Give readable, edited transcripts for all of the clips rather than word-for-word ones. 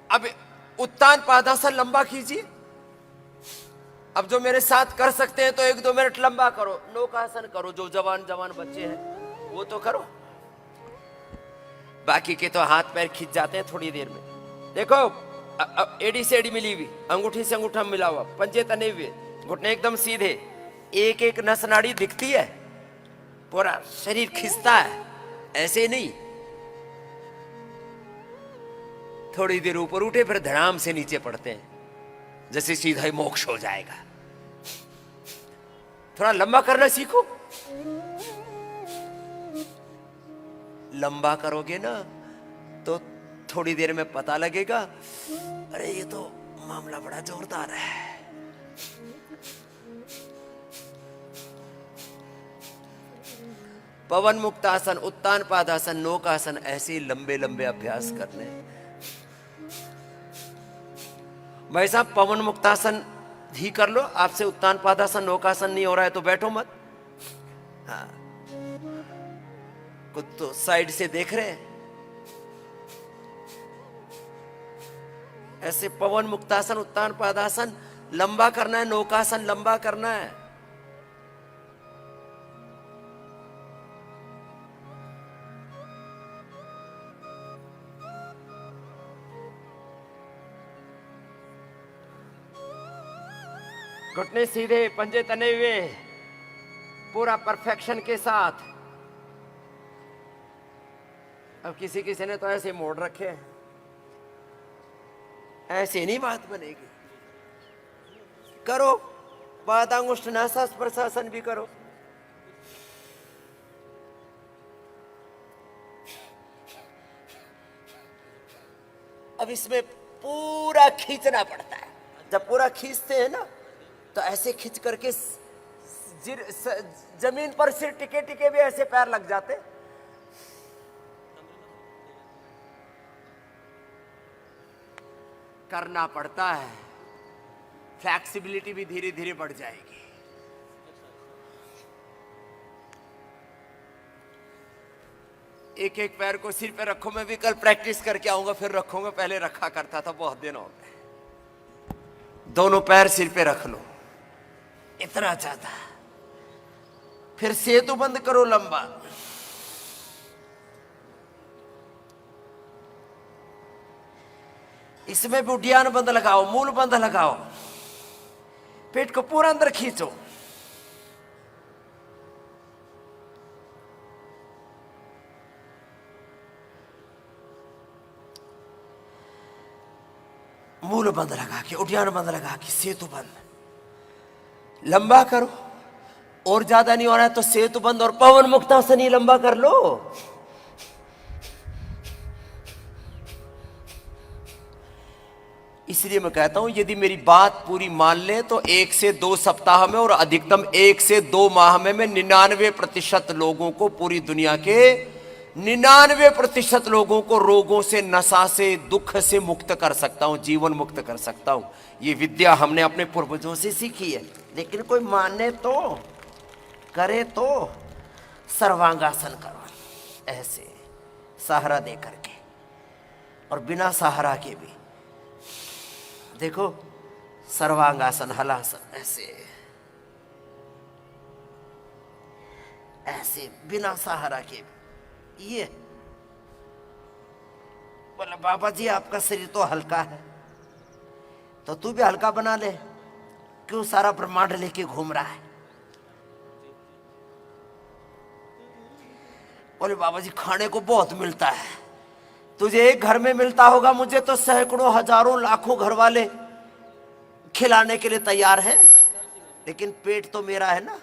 अब उत्तान पादासन लंबा कीजिए। अब जो मेरे साथ कर सकते हैं तो 1-2 मिनट लंबा करो, नौकासन करो, जो जवान जवान बच्चे हैं वो तो करो। बाकी के तो हाथ पैर खींच जाते हैं थोड़ी देर में। देखो एड़ी से एड़ी मिली हुई, अंगूठी से अंगूठा मिला हुआ, पंजे तने हुए, घुटने एकदम सीधे, एक एक नस नाड़ी दिखती है, पूरा शरीर खिंचता है, ऐसे नहीं। थोड़ी देर ऊपर उठे फिर धड़ाम से नीचे पड़ते हैं, जैसे सीधा ही मोक्ष हो जाएगा। थोड़ा लंबा करना सीखो। लंबा करोगे ना तो थोड़ी देर में पता लगेगा, अरे ये तो मामला बड़ा जोरदार है। पवन मुक्तासन, उत्तान पादासन, नौकासन, ऐसे लंबे लंबे अभ्यास करने। भाई साहब पवन मुक्तासन ही कर लो, आपसे उत्तान पादासन नौकासन नहीं हो रहा है तो बैठो मत। हाँ, कुछ तो साइड से देख रहे हैं। ऐसे पवन मुक्तासन, उत्तान पादासन लंबा करना है, नौकासन लंबा करना है। घुटने सीधे, पंजे तने हुए, पूरा परफेक्शन के साथ। अब किसी किसी ने तो ऐसे मोड़ रखे हैं, ऐसे नहीं बात बनेगी। करो, पादांगुष्ठ नासा प्रशासन भी करो। अब इसमें पूरा खींचना पड़ता है। जब पूरा खींचते हैं ना तो ऐसे खींच करके जमीन पर सिर टिके टिके भी ऐसे पैर लग जाते। करना पड़ता है, फ्लेक्सिबिलिटी भी धीरे धीरे बढ़ जाएगी। एक एक पैर को सिर पे रखो। मैं भी कल प्रैक्टिस करके आऊंगा, फिर रखूंगा। पहले रखा करता था, बहुत दिन हो गए। दोनों पैर सिर पे रख लो, इतना ज्यादा। फिर सेतु बंद करो लंबा। इसमें भी उड्डयन बंद लगाओ, मूल बंद लगाओ, पेट को पूरा अंदर खींचो। मूल बंद लगा के, उड्डयन बंद लगा के, सेतु बंद लंबा करो। और ज्यादा नहीं हो रहा है तो सेतु बंद और पवन मुक्तासन ही लंबा कर लो। इसलिए मैं कहता हूं यदि मेरी बात पूरी मान ले तो 1 से 2 सप्ताह में और अधिकतम 1 से 2 माह में मैं 99% लोगों को, पूरी दुनिया के 99% लोगों को रोगों से, नशा से, दुख से मुक्त कर सकता हूं, जीवन मुक्त कर सकता हूं। ये विद्या हमने अपने पूर्वजों से सीखी है। लेकिन कोई माने तो, करे तो सर्वांगासन करो, ऐसे सहारा दे करके, और बिना सहारा के भी। देखो सर्वांगासन, हलासन, ऐसे ऐसे बिना सहारा के भी। ये बोला बाबा जी आपका शरीर तो हल्का है, तो तू भी हल्का बना ले। क्यों सारा ब्रह्मांड लेके घूम रहा है? बोले बाबा जी खाने को बहुत मिलता है, तुझे एक घर में मिलता होगा, मुझे तो सैकड़ों, हजारों, लाखों घर वाले खिलाने के लिए तैयार हैं, लेकिन पेट तो मेरा है ना,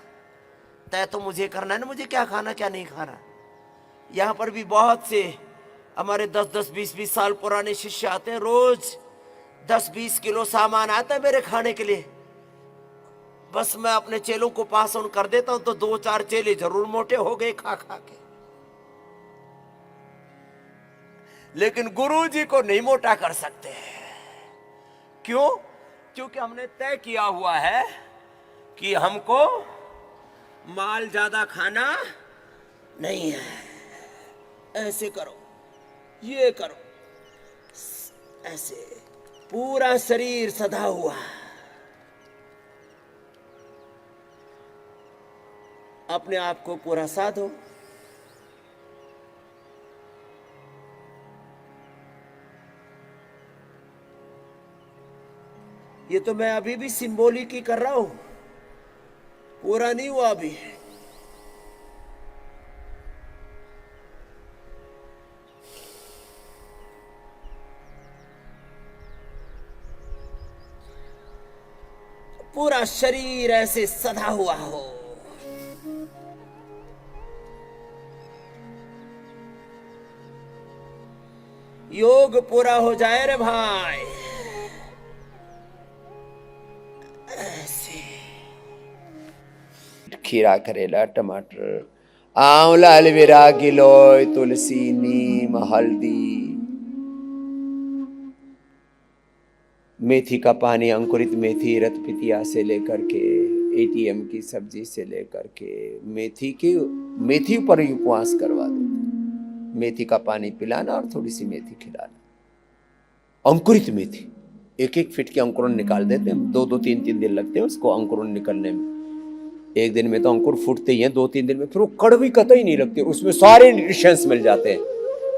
तय तो मुझे करना है ना, मुझे क्या खाना क्या नहीं खाना। यहाँ पर भी बहुत से हमारे 10-10, 20-20 साल पुराने शिष्य आते हैं, रोज 10-20 किलो सामान आता है मेरे खाने के लिए। बस मैं अपने चेलों को पास ऑन कर देता हूं तो 2-4 चेले जरूर मोटे हो गए खा खा के। लेकिन गुरु जी को नहीं मोटा कर सकते। क्यों? क्योंकि हमने तय किया हुआ है कि हमको माल ज्यादा खाना नहीं है। ऐसे करो, ये करो, ऐसे पूरा शरीर सधा हुआ, अपने आप को पूरा साधो। ये तो मैं अभी भी सिंबॉलिक ही कर रहा हूं, पूरा नहीं हुआ अभी। पूरा शरीर ऐसे सधा हुआ हो। योग पूरा हो जाए रे भाई। ऐसे खीरा, करेला, टमाटर, आंवला, एलोवेरा, गिलोय, तुलसी, नीम, हल्दी, मेथी का पानी, अंकुरित मेथी, रतपितिया से लेकर के एटीएम की सब्जी से लेकर के मेथी पर ही उपवास करवा दो। मेथी का पानी पिलाना और थोड़ी सी मेथी खिलाना। अंकुरित मेथी, एक एक फीट के अंकुरन निकाल देते हैं, 2-2, 3-3 दिन लगते हैं उसको अंकुरन निकलने में। एक दिन में तो अंकुर फूटते ही हैं, 2-3 दिन में फिर वो कड़वी कतई नहीं लगती, उसमें सारे न्यूट्रिशंस मिल जाते हैं।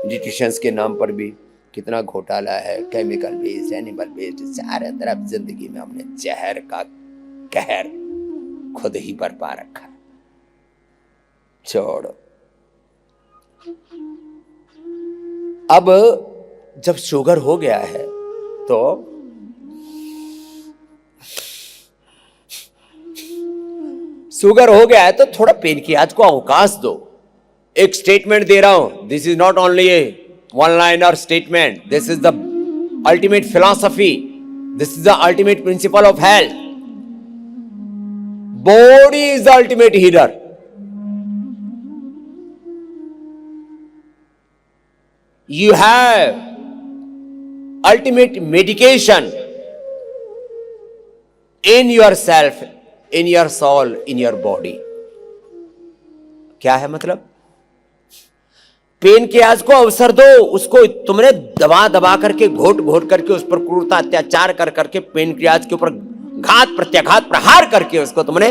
न्यूट्रिशंस के नाम पर भी कितना घोटाला है, केमिकल बेस्ड, एनिमल बेस्ड, सारे तरफ जिंदगी में हमने जहर का कहर खुद ही बरपा रखा। छोड़ो। अब जब शुगर हो गया है तो थोड़ा पेन की आज को अवकाश दो। एक स्टेटमेंट दे रहा हूं, this is not only A one-liner statement. This is the ultimate philosophy. This is the ultimate principle of health. Body is the ultimate healer. You have ultimate medication in yourself, in your soul, in your body. क्या है मतलब? Pen के आज को अवसर दो, उसको तुमने दबा दबा करके, घोट घोट करके, उस पर क्रूरता अत्याचार कर करके, पेन के आज के ऊपर घात प्रत्याघात प्रहार करके उसको तुमने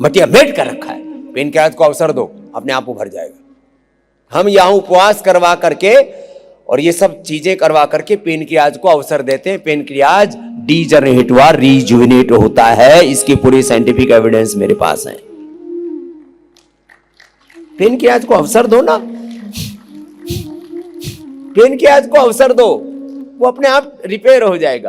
मटिया मेट कर रखा है। पेन के आज को अवसर दो, अपने आप उभर जाएगा। हम यहां उपवास करवा करके और ये सब चीजें करवा करके पेन की आज को अवसर देते हैं। पेन की आज डीजनरेट हुआ, रिजुविनेट होता है, इसकी पूरी साइंटिफिक एविडेंस मेरे पास है। पेन की आज को अवसर दो ना, पेन की आज को अवसर दो, वो अपने आप रिपेयर हो जाएगा।